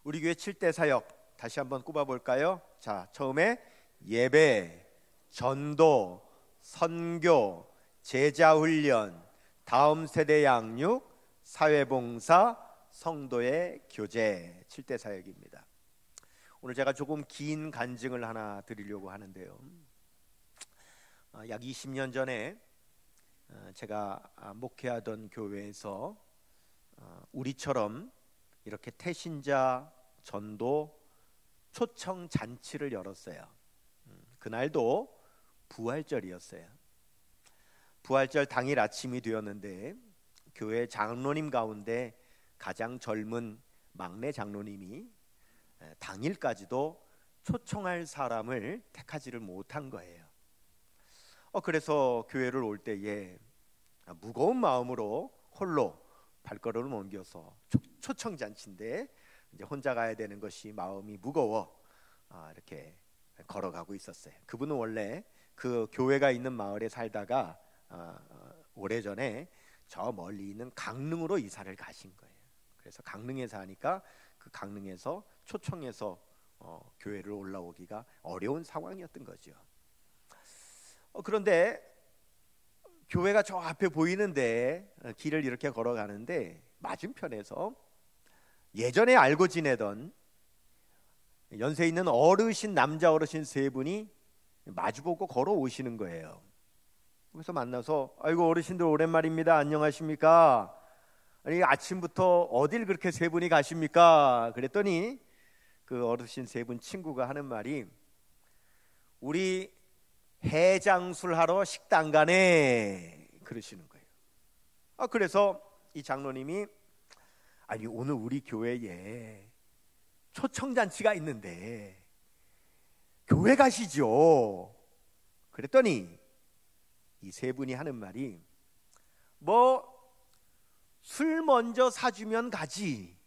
우리 교회 7대 사역 다시 한번 꼽아볼까요? 자, 처음에 예배, 전도, 선교, 제자훈련, 다음 세대 양육, 사회봉사, 성도의 교제, 7대 사역입니다. 오늘 제가 조금 긴 간증을 하나 드리려고 하는데요. 약 20년 전에 제가 목회하던 교회에서 우리처럼 이렇게 태신자 전도 초청 잔치를 열었어요. 그날도 부활절이었어요. 부활절 당일 아침이 되었는데 교회 장로님 가운데 가장 젊은 막내 장로님이 당일까지도 초청할 사람을 택하지를 못한 거예요. 그래서 교회를 올 때에 무거운 마음으로 홀로 발걸음을 옮겨서 초청 잔치인데 이제 혼자 가야 되는 것이 마음이 무거워 이렇게 걸어가고 있었어요. 그분은 원래 그 교회가 있는 마을에 살다가 오래전에 저 멀리 있는 강릉으로 이사를 가신 거예요. 그래서 강릉에 사니까 그 강릉에서 초청해서 교회를 올라오기가 어려운 상황이었던 거죠. 그런데 교회가 저 앞에 보이는데 길을 이렇게 걸어가는데 맞은편에서 예전에 알고 지내던 연세 있는 어르신, 남자 어르신 세 분이 마주보고 걸어오시는 거예요. 그래서 만나서 아이고 어르신들 오랜만입니다. 안녕하십니까? 아니 아침부터 어딜 그렇게 세 분이 가십니까? 그랬더니 그 어르신 세 분 친구가 하는 말이 우리 해장술 하러 식당 가네 그러시는 거예요. 그래서 이 장로님이 아니 오늘 우리 교회에 초청잔치가 있는데 교회 가시죠. 그랬더니 이 세 분이 하는 말이 뭐 술 먼저 사주면 가지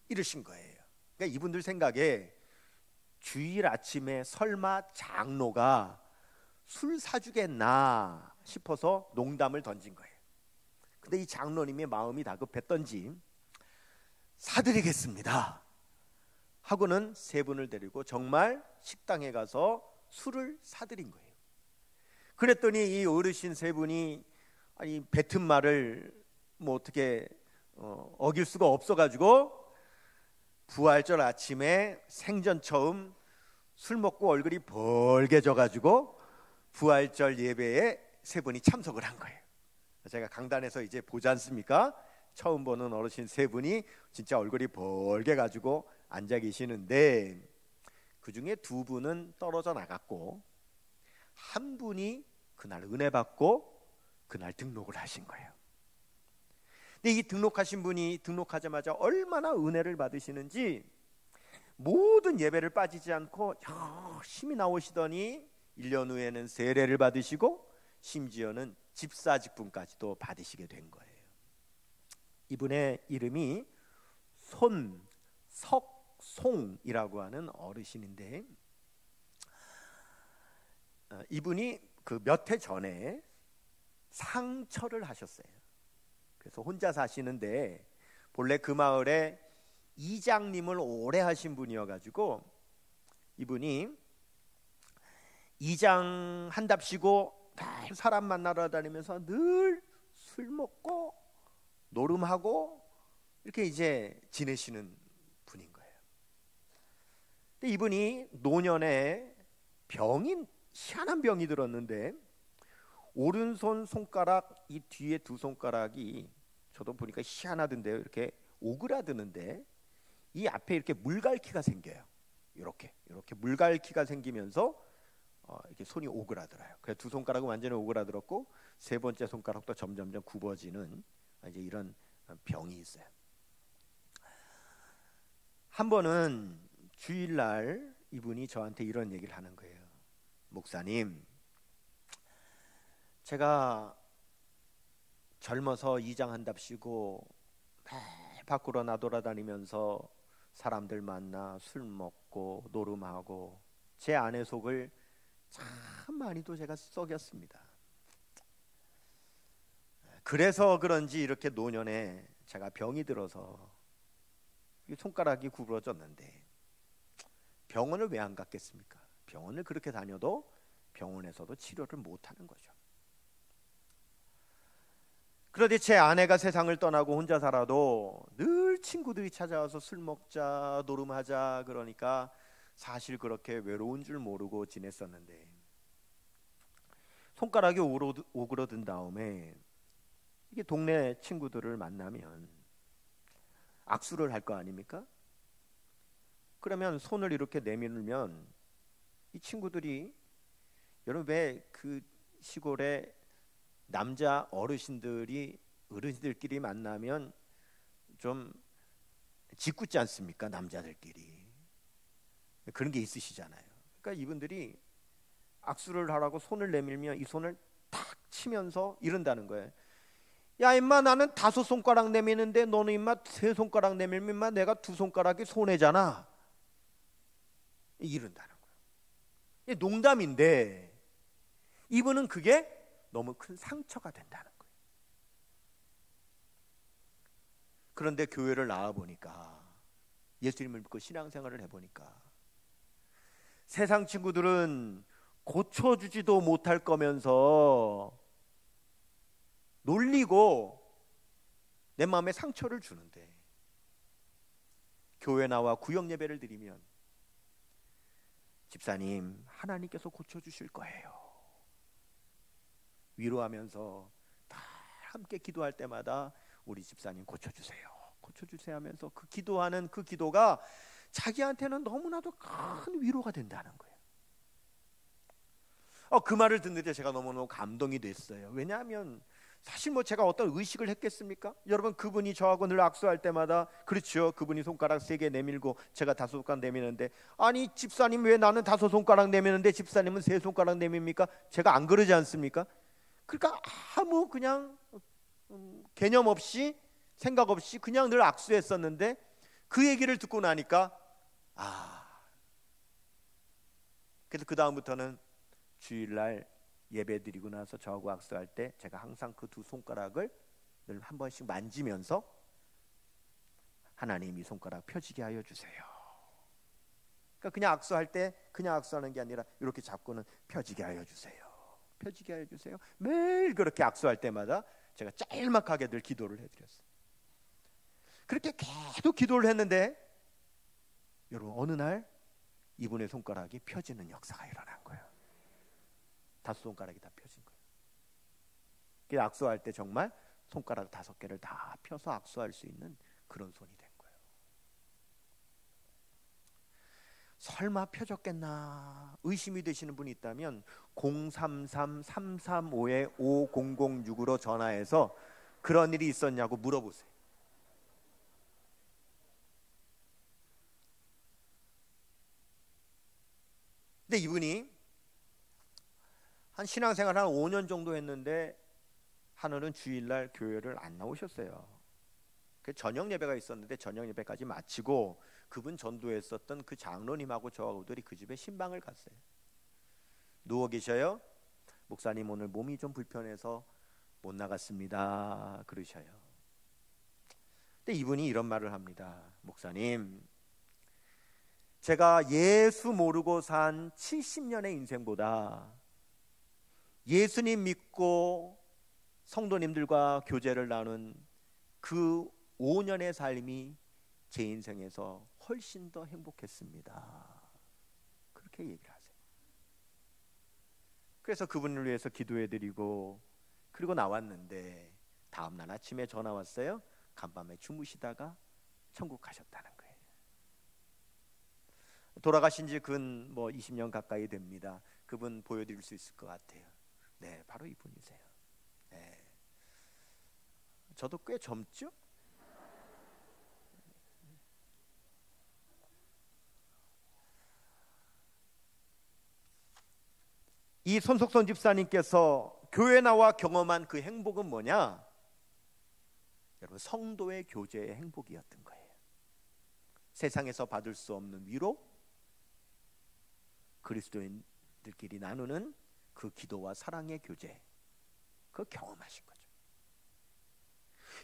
이러신 거예요. 그러니까 이분들 생각에 주일 아침에 설마 장로가 술 사주겠나 싶어서 농담을 던진 거예요. 근데 이 장로님의 마음이 다급했던지 사드리겠습니다 하고는 세 분을 데리고 정말 식당에 가서 술을 사드린 거예요. 그랬더니 이 어르신 세 분이 아니 뱉은 말을 뭐 어떻게 어길 수가 없어가지고 부활절 아침에 생전 처음 술 먹고 얼굴이 벌개져가지고 부활절 예배에 세 분이 참석을 한 거예요. 제가 강단에서 이제 보지 않습니까? 처음 보는 어르신 세 분이 진짜 얼굴이 벌개가지고 앉아 계시는데 그 중에 두 분은 떨어져 나갔고 한 분이 그날 은혜 받고 그날 등록을 하신 거예요. 근데 이 등록하신 분이 등록하자마자 얼마나 은혜를 받으시는지 모든 예배를 빠지지 않고 열심히 나오시더니 1년 후에는 세례를 받으시고 심지어는 집사직분까지도 받으시게 된 거예요. 이분의 이름이 손석송이라고 하는 어르신인데 이분이 그 몇 해 전에 상처를 하셨어요. 그래서 혼자 사시는데 본래 그 마을에 이장님을 오래 하신 분이어가지고 이분이 이장 한답시고 사람 만나러 다니면서 늘 술 먹고 노름하고 이렇게 이제 지내시는 분인 거예요. 근데 이분이 노년에 희한한 병이 들었는데 오른손 손가락 이 뒤에 두 손가락이 저도 보니까 희한하던데요. 이렇게 오그라드는데 이 앞에 이렇게 물갈퀴가 생겨요. 이렇게 물갈퀴가 생기면서 이렇게 손이 오그라들어요. 그래서 두 손가락은 완전히 오그라들었고 세 번째 손가락도 점점점 굽어지는 이제 이런 병이 있어요. 한 번은 주일날 이분이 저한테 이런 얘기를 하는 거예요. 목사님, 제가 젊어서 이장한답시고 밖으로 나돌아다니면서 사람들 만나 술 먹고 노름하고 제 아내 속을 참 많이도 제가 썩였습니다. 그래서 그런지 이렇게 노년에 제가 병이 들어서 손가락이 구부러졌는데 병원을 왜 안 갔겠습니까? 병원을 그렇게 다녀도 병원에서도 치료를 못하는 거죠. 그런데 제 아내가 세상을 떠나고 혼자 살아도 늘 친구들이 찾아와서 술 먹자, 노름하자 그러니까 사실 그렇게 외로운 줄 모르고 지냈었는데 손가락이 오그러든 다음에 이게 동네 친구들을 만나면 악수를 할 거 아닙니까? 그러면 손을 이렇게 내밀면 이 친구들이 여러분 왜 그 시골에 남자 어르신들끼리 만나면 좀 짓궂지 않습니까? 남자들끼리 그런 게 있으시잖아요. 그러니까 이분들이 악수를 하라고 손을 내밀면 이 손을 탁 치면서 이런다는 거예요. 야 임마 나는 5손가락 내미는데 너는 임마 3손가락 내밀면 임마 내가 2손가락이 손해잖아. 이런다는 거예요. 농담인데 이분은 그게 너무 큰 상처가 된다는 거예요. 그런데 교회를 나와보니까 예수님을 믿고 신앙생활을 해보니까 세상 친구들은 고쳐주지도 못할 거면서 놀리고 내 마음에 상처를 주는데 교회 나와 구역 예배를 드리면 집사님 하나님께서 고쳐주실 거예요. 위로하면서 다 함께 기도할 때마다 우리 집사님 고쳐주세요 하면서 그 기도하는 그 기도가 자기한테는 너무나도 큰 위로가 된다는 거예요. 그 말을 듣는데 제가 너무너무 감동이 됐어요. 왜냐하면 사실 제가 어떤 의식을 했겠습니까? 여러분 그분이 저하고 늘 악수할 때마다 그렇죠. 그분이 손가락 3개 내밀고 제가 5손가락 내미는데 아니 집사님 왜 나는 5손가락 내미는데 집사님은 3손가락 내밉니까? 제가 안 그러지 않습니까? 그러니까 아무 그냥 개념 없이 생각 없이 그냥 늘 악수했었는데 그 얘기를 듣고 나니까 그래서 그 다음부터는 주일날 예배 드리고 나서 저하고 악수할 때 제가 항상 그 2손가락을 늘 한 번씩 만지면서 하나님 이 손가락 펴지게 하여 주세요. 그러니까 그냥 악수할 때 그냥 악수하는 게 아니라 이렇게 잡고는 펴지게 하여 주세요. 펴지게 하여 주세요. 매일 그렇게 악수할 때마다 제가 짤막하게 늘 기도를 해드렸어요. 그렇게 계속 기도를 했는데 여러분 어느 날 이분의 손가락이 펴지는 역사가 일어난 거예요. 5손가락이 다 펴진 거예요. 그래서 악수할 때 정말 손가락 5개를 다 펴서 악수할 수 있는 그런 손이 된 거예요. 설마 펴졌겠나 의심이 되시는 분이 있다면 033-335-5006으로 전화해서 그런 일이 있었냐고 물어보세요. 근데 이분이 한 신앙생활 한 5년 정도 했는데 하늘은 주일날 교회를 안 나오셨어요. 그 저녁 예배가 있었는데 저녁 예배까지 마치고 그분 전도했었던 그 장로님하고 저하고들이 그 집에 신방을 갔어요. 누워 계셔요. 목사님 오늘 몸이 좀 불편해서 못 나갔습니다 그러셔요. 근데 이분이 이런 말을 합니다. 목사님 제가 예수 모르고 산 70년의 인생보다 예수님 믿고 성도님들과 교제를 나눈 그 5년의 삶이 제 인생에서 훨씬 더 행복했습니다. 그렇게 얘기를 하세요. 그래서 그분을 위해서 기도해드리고 그리고 나왔는데 다음날 아침에 전화 왔어요. 간밤에 주무시다가 천국 가셨다는 거예요. 돌아가신 지 근 20년 가까이 됩니다. 그분 보여드릴 수 있을 것 같아요. 네, 바로 이분이세요. 네. 저도 꽤 젊죠? 이 손석선 집사님께서 교회 나와 경험한 그 행복은 뭐냐? 여러분 성도의 교제의 행복이었던 거예요. 세상에서 받을 수 없는 위로, 그리스도인들끼리 나누는 그 기도와 사랑의 교제, 그거 경험하신 거죠.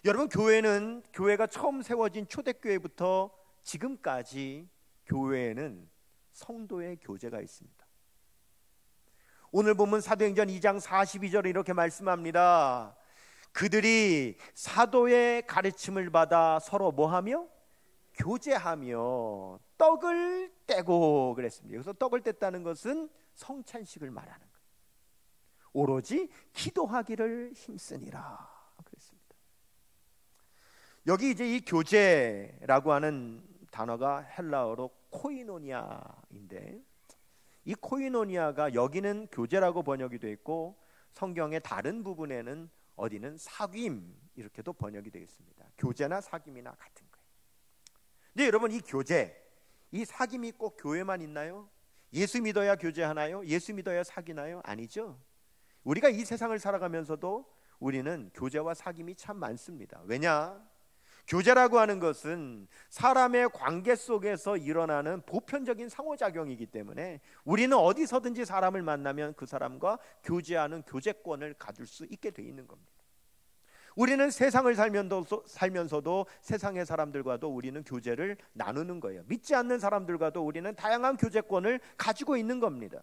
여러분 교회가 처음 세워진 초대교회부터 지금까지 교회에는 성도의 교제가 있습니다. 오늘 본문 사도행전 2장 42절에 이렇게 말씀합니다. 그들이 사도의 가르침을 받아 서로 뭐하며? 교제하며 떡을 떼고 그랬습니다. 여기서 떡을 뗐다는 것은 성찬식을 말하는 거예요. 오로지 기도하기를 힘쓰니라 그랬습니다. 여기 이제 이 교제라고 하는 단어가 헬라어로 코이노니아인데, 이 코이노니아가 여기는 교제라고 번역이 되어 있고 성경의 다른 부분에는 어디는 사귐 이렇게도 번역이 되겠습니다. 교제나 사귐이나 같은 거예요. 근데 여러분, 이 교제, 이 사귐이 꼭 교회만 있나요? 예수 믿어야 교제하나요? 예수 믿어야 사귀나요? 아니죠. 우리가 이 세상을 살아가면서도 우리는 교제와 사귐이 참 많습니다. 왜냐? 교제라고 하는 것은 사람의 관계 속에서 일어나는 보편적인 상호작용이기 때문에 우리는 어디서든지 사람을 만나면 그 사람과 교제하는 교제권을 가질 수 있게 돼 있는 겁니다. 우리는 세상을 살면서도 세상의 사람들과도 우리는 교제를 나누는 거예요. 믿지 않는 사람들과도 우리는 다양한 교제권을 가지고 있는 겁니다.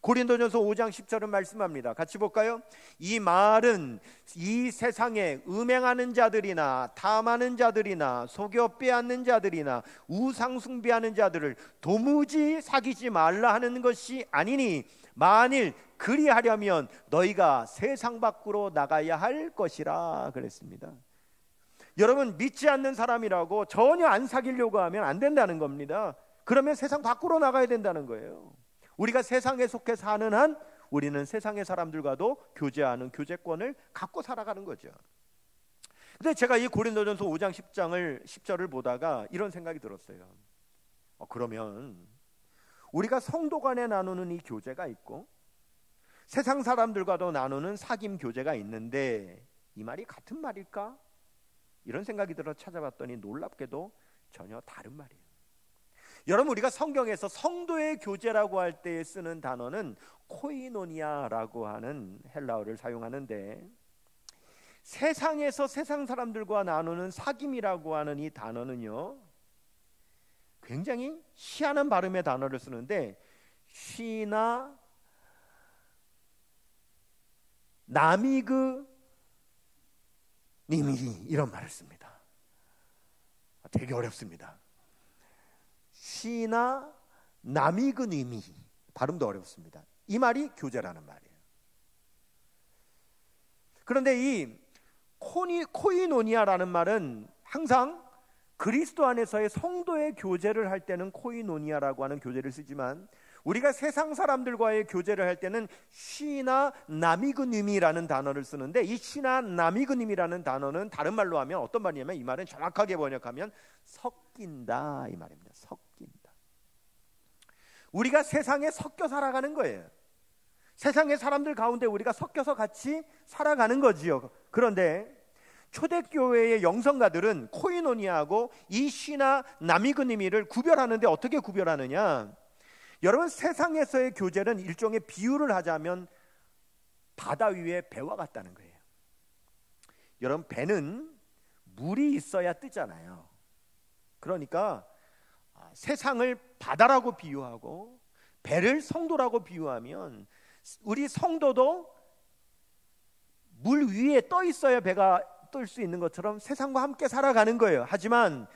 고린도전서 5장 10절은 말씀합니다. 같이 볼까요? 이 말은 이 세상에 음행하는 자들이나 탐하는 자들이나 속여 빼앗는 자들이나 우상 숭배하는 자들을 도무지 사귀지 말라 하는 것이 아니니 만일 그리하려면 너희가 세상 밖으로 나가야 할 것이라 그랬습니다. 여러분, 믿지 않는 사람이라고 전혀 안 사귀려고 하면 안 된다는 겁니다. 그러면 세상 밖으로 나가야 된다는 거예요. 우리가 세상에 속해 사는 한 우리는 세상의 사람들과도 교제하는 교제권을 갖고 살아가는 거죠. 근데 제가 이 고린도전서 5장 10절을 보다가 이런 생각이 들었어요. 그러면 우리가 성도 간에 나누는 이 교제가 있고 세상 사람들과도 나누는 사귐 교제가 있는데 이 말이 같은 말일까? 이런 생각이 들어 찾아봤더니 놀랍게도 전혀 다른 말이에요. 여러분, 우리가 성경에서 성도의 교제라고 할 때 쓰는 단어는 코이노니아라고 하는 헬라어를 사용하는데, 세상에서 세상 사람들과 나누는 사귐이라고 하는 이 단어는요, 굉장히 희한한 발음의 단어를 쓰는데 시나 나미그 님이 이런 말을 씁니다. 되게 어렵습니다. 시나 나미그님이, 발음도 어렵습니다. 이 말이 교제라는 말이에요. 그런데 이 코이노니아라는 말은 항상 그리스도 안에서의 성도의 교제를 할 때는 코이노니아라고 하는 교제를 쓰지만 우리가 세상 사람들과의 교제를 할 때는 시나 나미그님이라는 단어를 쓰는데, 이 시나 나미그님이라는 단어는 다른 말로 하면 어떤 말이냐면, 이 말은 정확하게 번역하면 섞인다 이 말입니다. 섞인다. 우리가 세상에 섞여 살아가는 거예요. 세상의 사람들 가운데 우리가 섞여서 같이 살아가는 거지요. 그런데 초대교회의 영성가들은 코이노니아하고 이 시나 나미그니미를 구별하는데 어떻게 구별하느냐? 여러분, 세상에서의 교제는 일종의 비유를 하자면 바다 위에 배와 같다는 거예요. 여러분, 배는 물이 있어야 뜨잖아요. 그러니까 세상을 바다라고 비유하고 배를 성도라고 비유하면 우리 성도도 물 위에 떠 있어야 배가 뜰 수 있는 것처럼 세상과 함께 살아가는 거예요. 하지만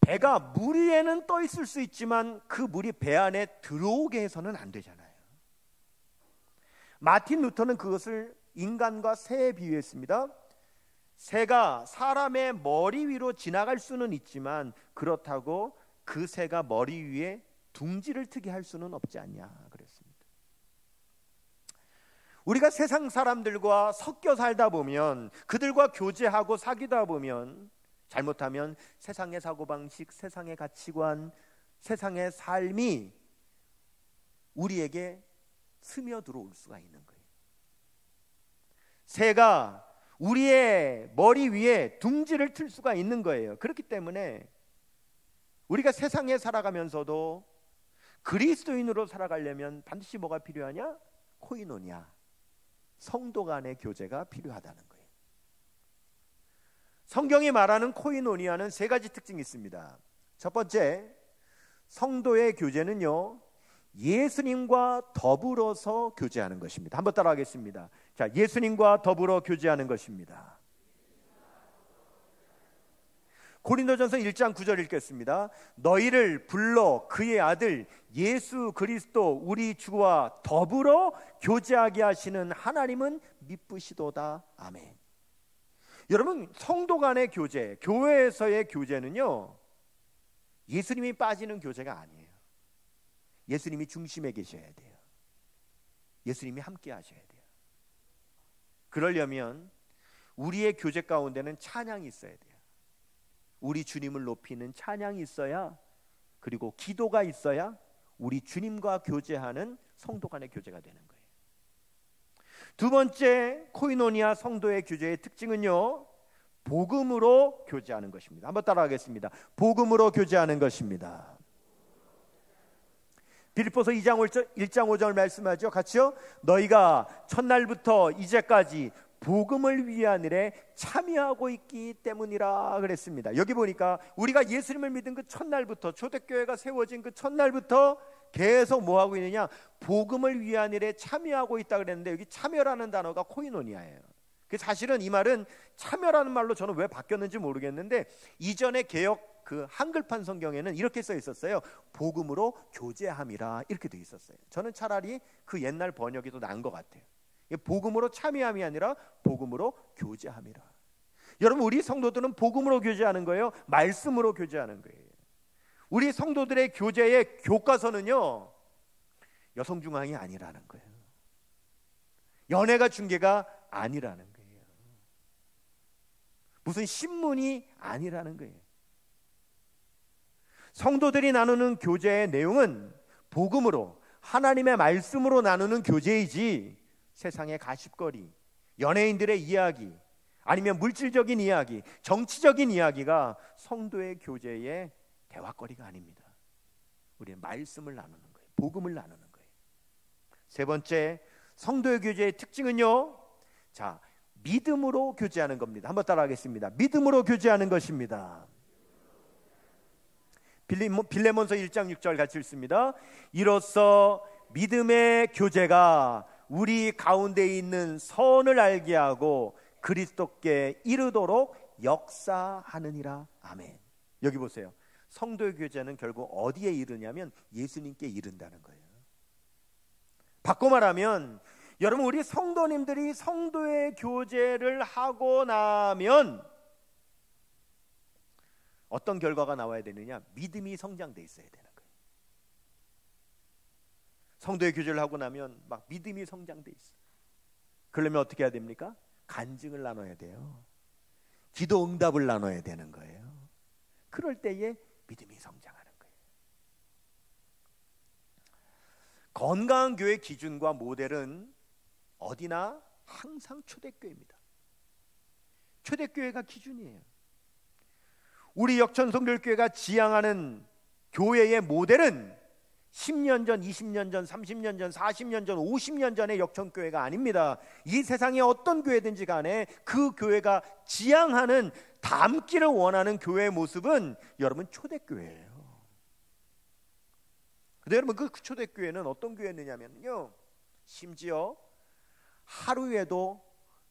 배가 물 위에는 떠 있을 수 있지만 그 물이 배 안에 들어오게 해서는 안 되잖아요. 마틴 루터는 그것을 인간과 새에 비유했습니다. 새가 사람의 머리 위로 지나갈 수는 있지만 그렇다고 그 새가 머리 위에 둥지를 트게 할 수는 없지 않냐 그랬습니다. 우리가 세상 사람들과 섞여 살다 보면, 그들과 교제하고 사귀다 보면 잘못하면 세상의 사고방식, 세상의 가치관, 세상의 삶이 우리에게 스며들어올 수가 있는 거예요. 새가 우리의 머리 위에 둥지를 틀 수가 있는 거예요. 그렇기 때문에 우리가 세상에 살아가면서도 그리스도인으로 살아가려면 반드시 뭐가 필요하냐? 코이노니아, 성도 간의 교제가 필요하다는 거예요. 성경이 말하는 코이노니아는 세 가지 특징이 있습니다. 첫 번째, 성도의 교제는요, 예수님과 더불어서 교제하는 것입니다. 한번 따라하겠습니다. 자, 예수님과 더불어 교제하는 것입니다. 고린도전서 1장 9절 읽겠습니다. 너희를 불러 그의 아들 예수 그리스도 우리 주와 더불어 교제하게 하시는 하나님은 미쁘시도다. 아멘. 여러분, 성도 간의 교제, 교회에서의 교제는요, 예수님이 빠지는 교제가 아니에요. 예수님이 중심에 계셔야 돼요. 예수님이 함께 하셔야 돼요. 그러려면 우리의 교제 가운데는 찬양이 있어야 돼요. 우리 주님을 높이는 찬양이 있어야, 그리고 기도가 있어야 우리 주님과 교제하는 성도 간의 교제가 되는 거예요. 두 번째, 코이노니아 성도의 교제의 특징은요, 복음으로 교제하는 것입니다. 한번 따라하겠습니다. 복음으로 교제하는 것입니다. 빌립보서 1장 5절 말씀하죠. 같이요. 너희가 첫날부터 이제까지 복음을 위한 일에 참여하고 있기 때문이라 그랬습니다. 여기 보니까 우리가 예수님을 믿은 그 첫날부터, 초대교회가 세워진 그 첫날부터 계속 뭐 하고 있느냐, 복음을 위한 일에 참여하고 있다 그랬는데, 여기 참여라는 단어가 코이노니아예요. 사실은 이 말은, 참여라는 말로 저는 왜 바뀌었는지 모르겠는데, 이전에 개역 그 한글판 성경에는 이렇게 써 있었어요. 복음으로 교제함이라, 이렇게 돼 있었어요. 저는 차라리 그 옛날 번역이 더 나은 것 같아요. 복음으로 참여함이 아니라 복음으로 교제함이라. 여러분, 우리 성도들은 복음으로 교제하는 거예요? 말씀으로 교제하는 거예요? 우리 성도들의 교제의 교과서는요, 여성중앙이 아니라는 거예요. 연예가 중계가 아니라는 거예요. 무슨 신문이 아니라는 거예요. 성도들이 나누는 교제의 내용은 복음으로, 하나님의 말씀으로 나누는 교제이지, 세상의 가십거리, 연예인들의 이야기, 아니면 물질적인 이야기, 정치적인 이야기가 성도의 교제의 대화거리가 아닙니다. 우리는 말씀을 나누는 거예요. 복음을 나누는 거예요. 세 번째, 성도의 교제의 특징은요, 자, 믿음으로 교제하는 겁니다. 한번 따라하겠습니다. 믿음으로 교제하는 것입니다. 빌레몬서 1장 6절 같이 읽습니다. 이로써 믿음의 교제가 우리 가운데 있는 선을 알게 하고 그리스도께 이르도록 역사하느니라. 아멘. 여기 보세요. 성도의 교제는 결국 어디에 이르냐면 예수님께 이른다는 거예요. 바꿔 말하면, 여러분, 우리 성도님들이 성도의 교제를 하고 나면 어떤 결과가 나와야 되느냐? 믿음이 성장돼 있어야 되는 거예요. 성도의 교제를 하고 나면 막 믿음이 성장돼 있어요. 그러려면 어떻게 해야 됩니까? 간증을 나눠야 돼요. 기도 응답을 나눠야 되는 거예요. 그럴 때에 믿음이 성장하는 거예요. 건강한 교회 기준과 모델은 어디나 항상 초대교회입니다. 초대교회가 기준이에요. 우리 역천성결교회가 지향하는 교회의 모델은 10년 전, 20년 전, 30년 전, 40년 전, 50년 전의 역천교회가 아닙니다. 이 세상에 어떤 교회든지 간에 그 교회가 지향하는, 닮기를 원하는 교회의 모습은 여러분 초대교회예요. 근데 여러분, 그 초대교회는 어떤 교회였느냐면요, 심지어 하루에도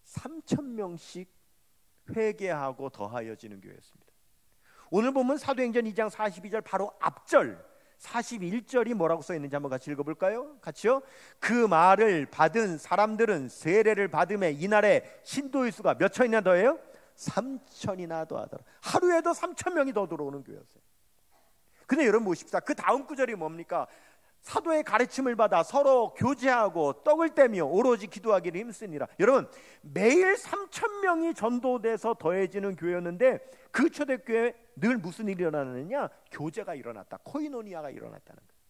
3,000명씩 회개하고 더하여지는 교회였습니다. 오늘 보면 사도행전 2장 42절 바로 앞절 41절이 뭐라고 써 있는지 한번 같이 읽어볼까요? 같이요. 그 말을 받은 사람들은 세례를 받음에 이날에 신도의 수가 몇 천이나 더해요? 3,000이나 더하더라. 하루에도 3,000명이 더 들어오는 교회였어요. 근데 여러분 보십시다. 그 다음 구절이 뭡니까? 사도의 가르침을 받아 서로 교제하고 떡을 떼며 오로지 기도하기를 힘쓰니라. 여러분, 매일 3,000명이 전도돼서 더해지는 교회였는데, 그 초대교회에 늘 무슨 일이 일어나느냐? 교제가 일어났다. 코이노니아가 일어났다는 거예요.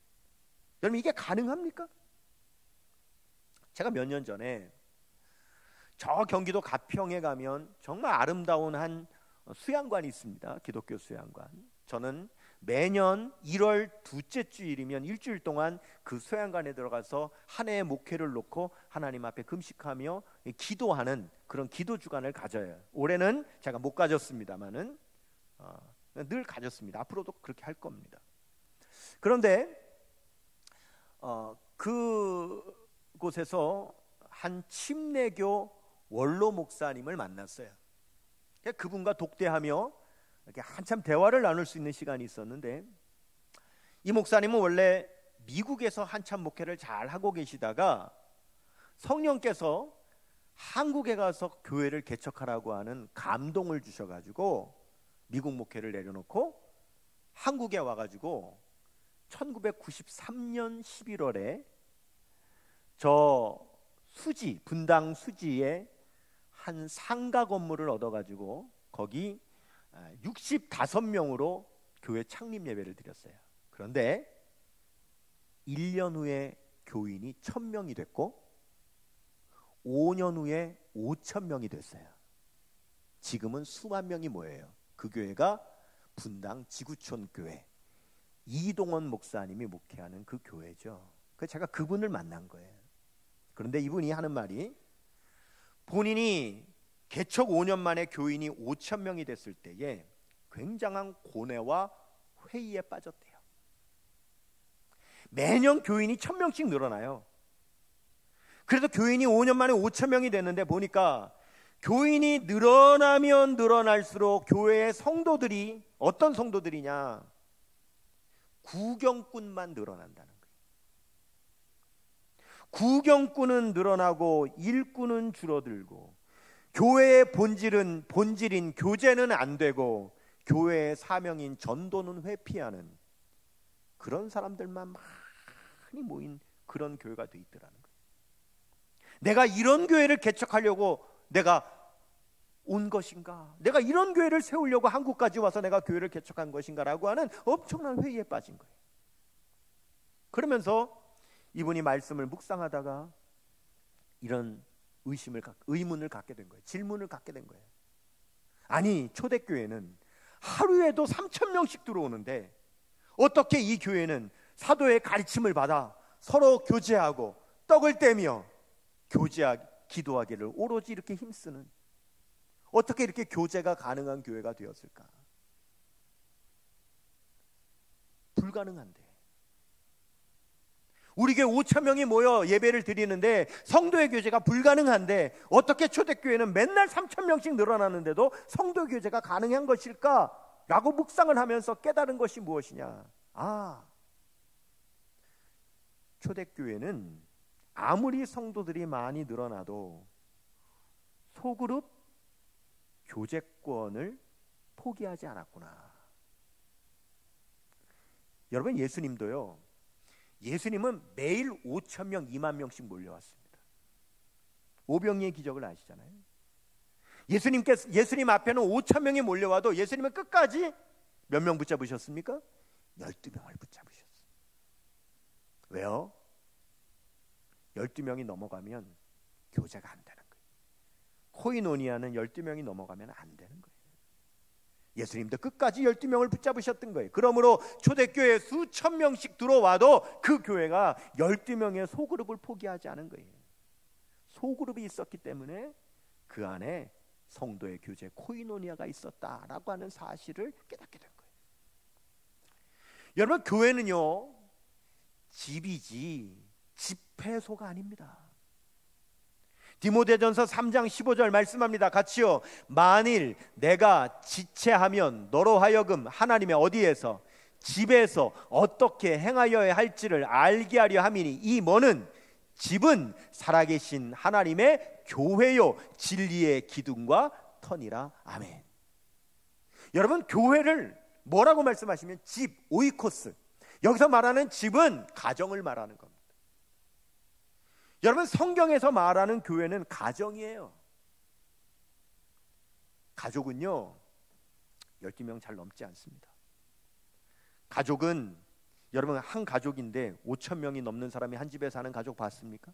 여러분, 이게 가능합니까? 제가 몇 년 전에 저 경기도 가평에 가면 정말 아름다운 한 수양관이 있습니다. 기독교 수양관. 저는 매년 1월 둘째 주일이면 일주일 동안 그 수양관에 들어가서 한 해의 목회를 놓고 하나님 앞에 금식하며 기도하는 그런 기도 주간을 가져요. 올해는 제가 못 가졌습니다만은 늘 가졌습니다. 앞으로도 그렇게 할 겁니다. 그런데 그곳에서 한 침례교 원로 목사님을 만났어요. 그분과 독대하며 이렇게 한참 대화를 나눌 수 있는 시간이 있었는데, 이 목사님은 원래 미국에서 한참 목회를 잘 하고 계시다가 성령께서 한국에 가서 교회를 개척하라고 하는 감동을 주셔가지고 미국 목회를 내려놓고 한국에 와가지고 1993년 11월에 저 수지, 분당 수지에 한 상가 건물을 얻어가지고 거기 65명으로 교회 창립 예배를 드렸어요. 그런데 1년 후에 교인이 1000명이 됐고 5년 후에 5000명이 됐어요. 지금은 수만 명이 모여요. 그 교회가 분당 지구촌 교회, 이동원 목사님이 목회하는 그 교회죠. 그래서 제가 그분을 만난 거예요. 그런데 이분이 하는 말이, 본인이 개척 5년 만에 교인이 5000명이 됐을 때에 굉장한 고뇌와 회의에 빠졌대요. 매년 교인이 1000명씩 늘어나요. 그래서 교인이 5년 만에 5000명이 됐는데 보니까 교인이 늘어나면 늘어날수록 교회의 성도들이 어떤 성도들이냐, 구경꾼만 늘어난다는 거예요. 구경꾼은 늘어나고 일꾼은 줄어들고 교회의 본질인 교제는 안 되고 교회의 사명인 전도는 회피하는 그런 사람들만 많이 모인 그런 교회가 돼 있더라는 거예요. 내가 이런 교회를 개척하려고 내가 온 것인가? 내가 이런 교회를 세우려고 한국까지 와서 내가 교회를 개척한 것인가라고 하는 엄청난 회의에 빠진 거예요. 그러면서 이분이 말씀을 묵상하다가 이런 의문을 갖게 된 거예요. 질문을 갖게 된 거예요. 아니, 초대교회는 하루에도 3000명씩 들어오는데 어떻게 이 교회는 사도의 가르침을 받아 서로 교제하고 떡을 떼며 기도하기를 오로지 이렇게 힘쓰는, 어떻게 이렇게 교제가 가능한 교회가 되었을까? 불가능한데 우리 교회 5000명이 모여 예배를 드리는데 성도의 교제가 불가능한데 어떻게 초대교회는 맨날 3000명씩 늘어나는데도 성도 교제가 가능한 것일까? 라고 묵상을 하면서 깨달은 것이 무엇이냐? 초대교회는 아무리 성도들이 많이 늘어나도 소그룹 교제권을 포기하지 않았구나. 여러분, 예수님은 매일 5000명, 2만명씩 몰려왔습니다. 오병이의 기적을 아시잖아요. 예수님 앞에는 5000명이 몰려와도 예수님은 끝까지 몇 명 붙잡으셨습니까? 12명을 붙잡으셨어요. 왜요? 12명이 넘어가면 교제가 안 되는 거예요. 코이노니아는 12명이 넘어가면 안 되는 거예요. 예수님도 끝까지 12명을 붙잡으셨던 거예요. 그러므로 초대교회에 수천 명씩 들어와도 그 교회가 12명의 소그룹을 포기하지 않은 거예요. 소그룹이 있었기 때문에 그 안에 성도의 교제 코이노니아가 있었다라고 하는 사실을 깨닫게 된 거예요. 여러분, 교회는요, 집이지 집회소가 아닙니다. 디모데전서 3장 15절 말씀합니다. 같이요. 만일 내가 지체하면 너로 하여금 하나님의 어디에서, 집에서 어떻게 행하여야 할지를 알게 하려 함이니 이 뭐는 집은 살아계신 하나님의 교회요 진리의 기둥과 터니라. 아멘. 여러분, 교회를 뭐라고 말씀하시면 집, 오이코스, 여기서 말하는 집은 가정을 말하는 겁니다. 여러분, 성경에서 말하는 교회는 가정이에요. 가족은요 12명 잘 넘지 않습니다. 가족은 여러분, 한 가족인데 5000명이 넘는 사람이 한 집에 사는 가족 봤습니까?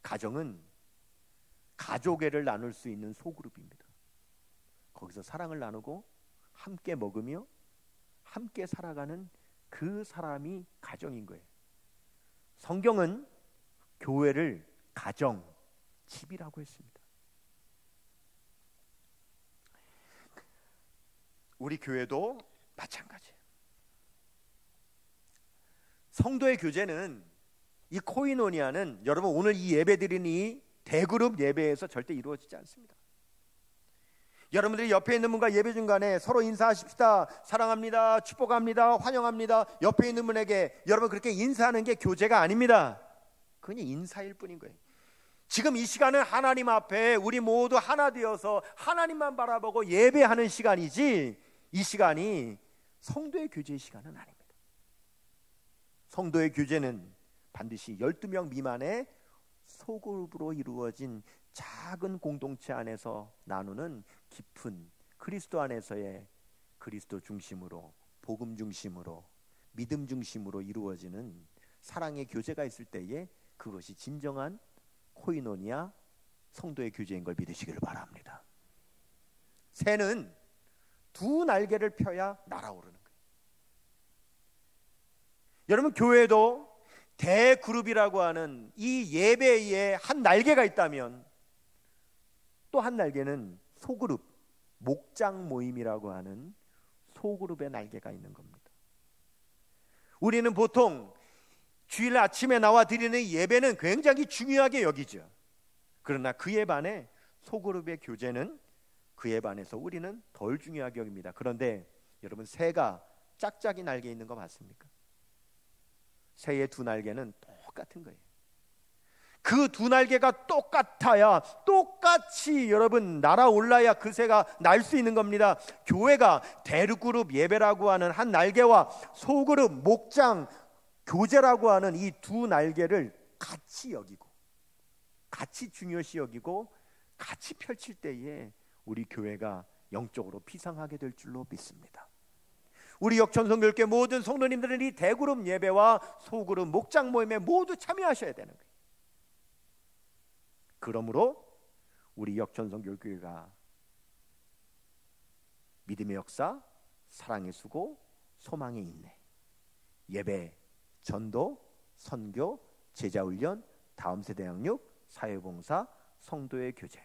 가정은 가족애를 나눌 수 있는 소그룹입니다. 거기서 사랑을 나누고 함께 먹으며 함께 살아가는 그 사람이 가정인 거예요. 성경은 교회를 가정, 집이라고 했습니다. 우리 교회도 마찬가지예요. 성도의 교제는, 이 코이노니아는 여러분 오늘 이 예배드리는 이 대그룹 예배에서 절대 이루어지지 않습니다. 여러분들이 옆에 있는 분과 예배 중간에 서로 인사하십시다. 사랑합니다. 축복합니다. 환영합니다. 옆에 있는 분에게 여러분 그렇게 인사하는 게 교제가 아닙니다. 그냥 인사일 뿐인 거예요. 지금 이 시간은 하나님 앞에 우리 모두 하나 되어서 하나님만 바라보고 예배하는 시간이지, 이 시간이 성도의 교제의 시간은 아닙니다. 성도의 교제는 반드시 12명 미만의 소그룹으로 이루어진 작은 공동체 안에서 나누는 깊은 그리스도 안에서의 그리스도 중심으로, 복음 중심으로, 믿음 중심으로 이루어지는 사랑의 교제가 있을 때에 그것이 진정한 코이노니아 성도의 교제인 걸 믿으시기를 바랍니다. 새는 두 날개를 펴야 날아오르는 거예요. 여러분 교회도 대그룹이라고 하는 이 예배에 한 날개가 있다면 또 한 날개는 소그룹, 목장 모임이라고 하는 소그룹의 날개가 있는 겁니다. 우리는 보통 주일 아침에 나와 드리는 예배는 굉장히 중요하게 여기죠. 그러나 그에 반해 소그룹의 교제는 그에 반해서 우리는 덜 중요하게 여깁니다. 그런데 여러분 새가 짝짝이 날개 있는 거 맞습니까? 새의 두 날개는 똑같은 거예요. 그 두 날개가 똑같아야, 똑같이 여러분 날아올라야 그 새가 날 수 있는 겁니다. 교회가 대그룹 예배라고 하는 한 날개와 소그룹 목장 교제라고 하는 이 두 날개를 같이 여기고, 같이 중요시 여기고, 같이 펼칠 때에 우리 교회가 영적으로 비상하게 될 줄로 믿습니다. 우리 역천성교회 모든 성도님들은 이 대그룹 예배와 소그룹 목장 모임에 모두 참여하셔야 되는 거예요. 그러므로 우리 역천성교회가 믿음의 역사, 사랑의 수고, 소망의 인내, 예배, 전도, 선교, 제자훈련, 다음 세대 양육, 사회봉사, 성도의 교제,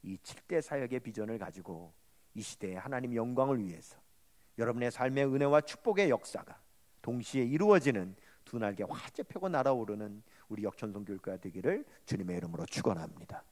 이 7대 사역의 비전을 가지고 이 시대의 하나님 영광을 위해서 여러분의 삶의 은혜와 축복의 역사가 동시에 이루어지는 두 날개 활짝 펴고 날아오르는 우리 역천성교회가 되기를 주님의 이름으로 축원합니다.